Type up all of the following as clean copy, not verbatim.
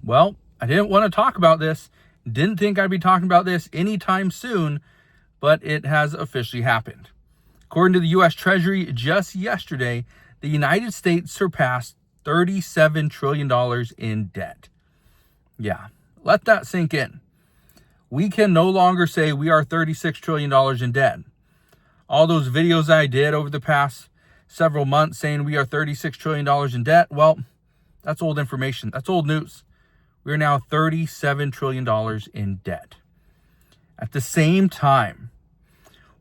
Well, I didn't want to talk about this. Didn't think I'd be talking about this anytime soon, but it has officially happened. According to the U.S. Treasury, just yesterday, the United States surpassed $37 trillion in debt. Yeah, let that sink in. We can no longer say we are $36 trillion in debt. All those videos I did over the past several months saying we are $36 trillion in debt, well, that's old information. That's old news. We're now $37 trillion in debt. At the same time,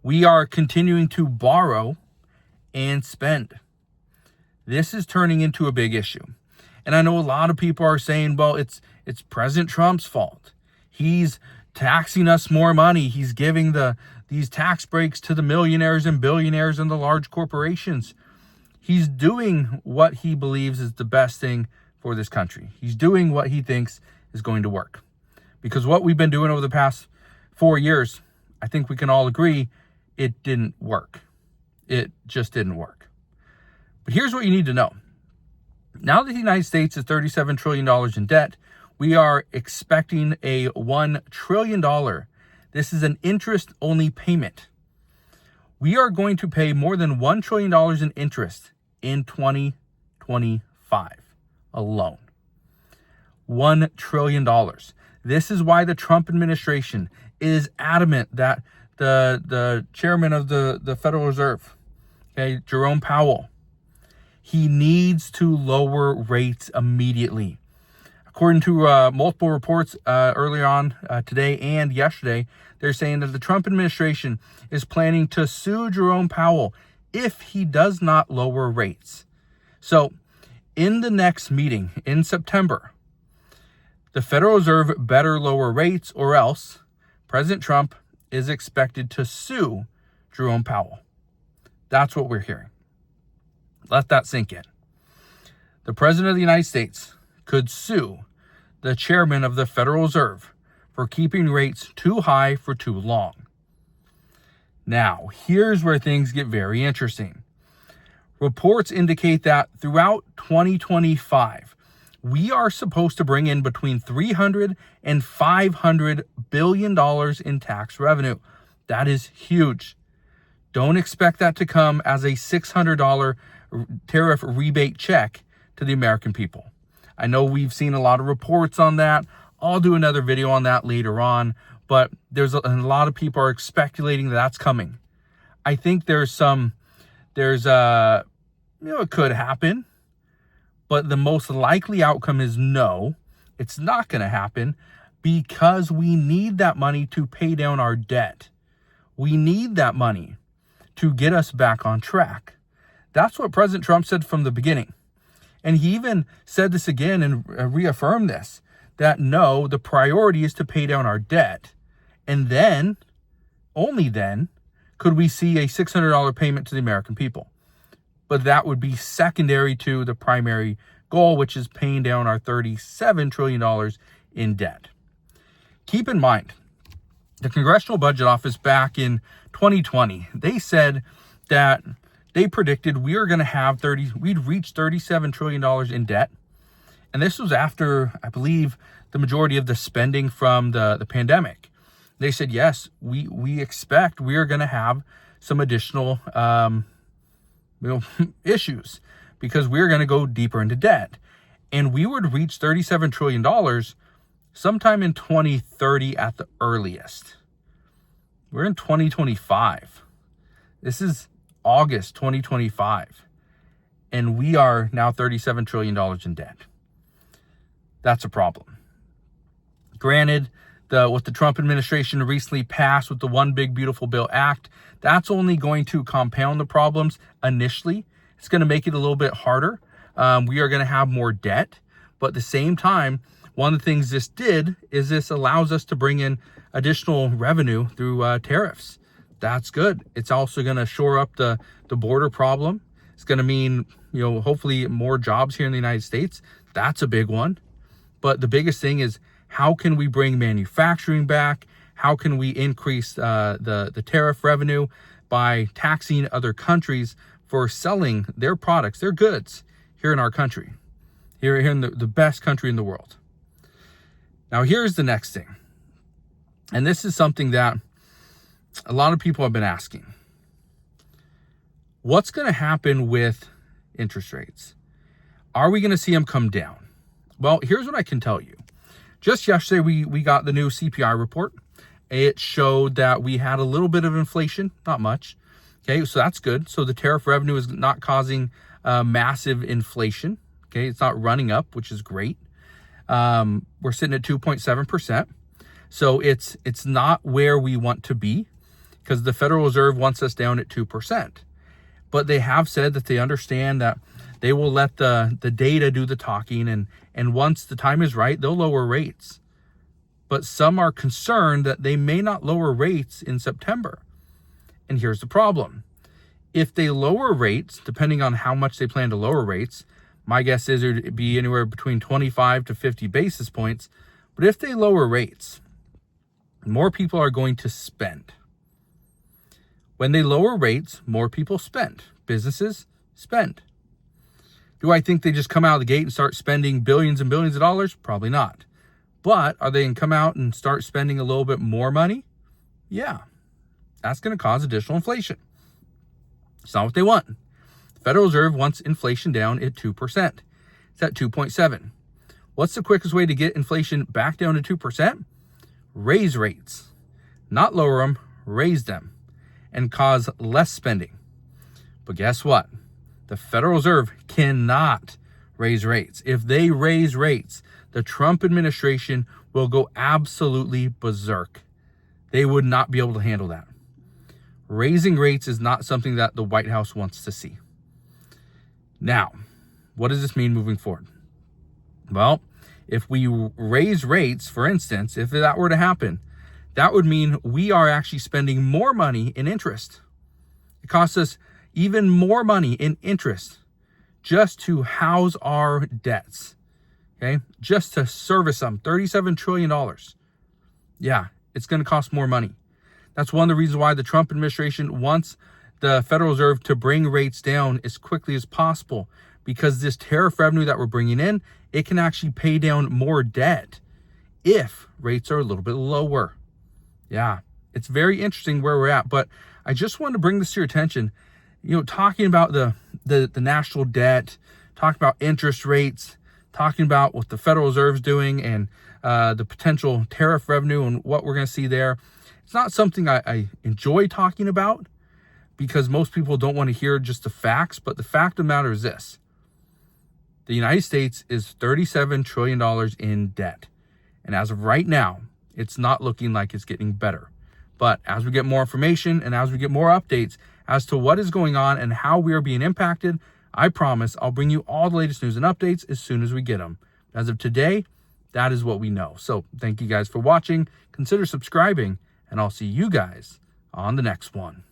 we are continuing to borrow and spend. This is turning into a big issue. And I know a lot of people are saying, well, it's President Trump's fault. He's taxing us more money. He's giving these tax breaks to the millionaires and billionaires and the large corporations. He's doing what he believes is the best thing for this country. He's doing what he thinks is going to work. Because what we've been doing over the past 4 years, I think we can all agree, it didn't work. It just didn't work. But here's what you need to know. Now that the United States is $37 trillion in debt, we are expecting a $1 trillion. This is an interest-only payment. We are going to pay more than $1 trillion in interest in 2025 alone. $1 trillion. This is why the Trump administration is adamant that the chairman of the Federal Reserve, okay, Jerome Powell, he needs to lower rates immediately. According to multiple reports earlier on today and yesterday, they're saying that the Trump administration is planning to sue Jerome Powell if he does not lower rates. So in the next meeting in September, the Federal Reserve better lower rates or else President Trump is expected to sue Jerome Powell. That's what we're hearing. Let that sink in. The President of the United States could sue the chairman of the Federal Reserve for keeping rates too high for too long. Now, here's where things get very interesting. Reports indicate that throughout 2025, we are supposed to bring in between $300 and $500 billion in tax revenue. That is huge. Don't expect that to come as a $600 tariff rebate check to the American people. I know we've seen a lot of reports on that. I'll do another video on that later on, but there's a lot of people are speculating that that's coming. I think it could happen, but the most likely outcome is no, it's not going to happen because we need that money to pay down our debt. We need that money to get us back on track. That's what President Trump said from the beginning. And he even said this again and reaffirmed this, that no, the priority is to pay down our debt. And then, only then, could we see a $600 payment to the American people. But that would be secondary to the primary goal, which is paying down our $37 trillion in debt. Keep in mind, the Congressional Budget Office back in 2020, they said that they predicted we'd reach $37 trillion in debt. And this was after, I believe, the majority of the spending from the pandemic. They said, yes, we expect we are going to have some additional issues because we're going to go deeper into debt. And we would reach $37 trillion sometime in 2030 at the earliest. We're in 2025. This is August 2025. And we are now $37 trillion in debt. That's a problem. Granted, what the Trump administration recently passed with the One Big Beautiful Bill Act, that's only going to compound the problems initially. It's going to make it a little bit harder. We are going to have more debt. But at the same time, one of the things this did is this allows us to bring in additional revenue through tariffs. That's good. It's also going to shore up the border problem. It's going to mean, hopefully more jobs here in the United States. That's a big one. But the biggest thing is, how can we bring manufacturing back? How can we increase the tariff revenue by taxing other countries for selling their products, their goods here in our country, here in the best country in the world? Now, here's the next thing. And this is something that a lot of people have been asking. What's going to happen with interest rates? Are we going to see them come down? Well, here's what I can tell you. Just yesterday, we got the new CPI report. It showed that we had a little bit of inflation, not much. Okay, so that's good. So the tariff revenue is not causing massive inflation. Okay, it's not running up, which is great. We're sitting at 2.7%. So it's not where we want to be, because the Federal Reserve wants us down at 2%. But they have said that they understand that they will let the data do the talking, and once the time is right, they'll lower rates. But some are concerned that they may not lower rates in September. And here's the problem. If they lower rates, depending on how much they plan to lower rates, my guess is it would be anywhere between 25 to 50 basis points. But if they lower rates, more people are going to spend. When they lower rates, more people spend. Businesses spend. Do I think they just come out of the gate and start spending billions and billions of dollars? Probably not. But are they going to come out and start spending a little bit more money? Yeah. That's going to cause additional inflation. It's not what they want. The Federal Reserve wants inflation down at 2%. It's at 2.7. What's the quickest way to get inflation back down to 2%? Raise rates. Not lower them, raise them, and cause less spending. But guess what? The Federal Reserve cannot raise rates. If they raise rates, the Trump administration will go absolutely berserk. They would not be able to handle that. Raising rates is not something that the White House wants to see. Now, what does this mean moving forward? Well, if we raise rates, for instance, if that were to happen, that would mean we are actually spending more money in interest. It costs us even more money in interest just to house our debts. Okay, just to service them, $37 trillion. Yeah, it's going to cost more money. That's one of the reasons why the Trump administration wants the Federal Reserve to bring rates down as quickly as possible, because this tariff revenue that we're bringing in, it can actually pay down more debt if rates are a little bit lower. Yeah, it's very interesting where we're at, but I just wanted to bring this to your attention. Talking about the national debt, talking about interest rates, talking about what the Federal Reserve is doing, and the potential tariff revenue and what we're going to see there. It's not something I enjoy talking about, because most people don't want to hear just the facts. But the fact of the matter is this. The United States is $37 trillion in debt. And as of right now, it's not looking like it's getting better. But as we get more information and as we get more updates as to what is going on and how we are being impacted, I promise I'll bring you all the latest news and updates as soon as we get them. As of today, that is what we know. So thank you guys for watching. Consider subscribing, and I'll see you guys on the next one.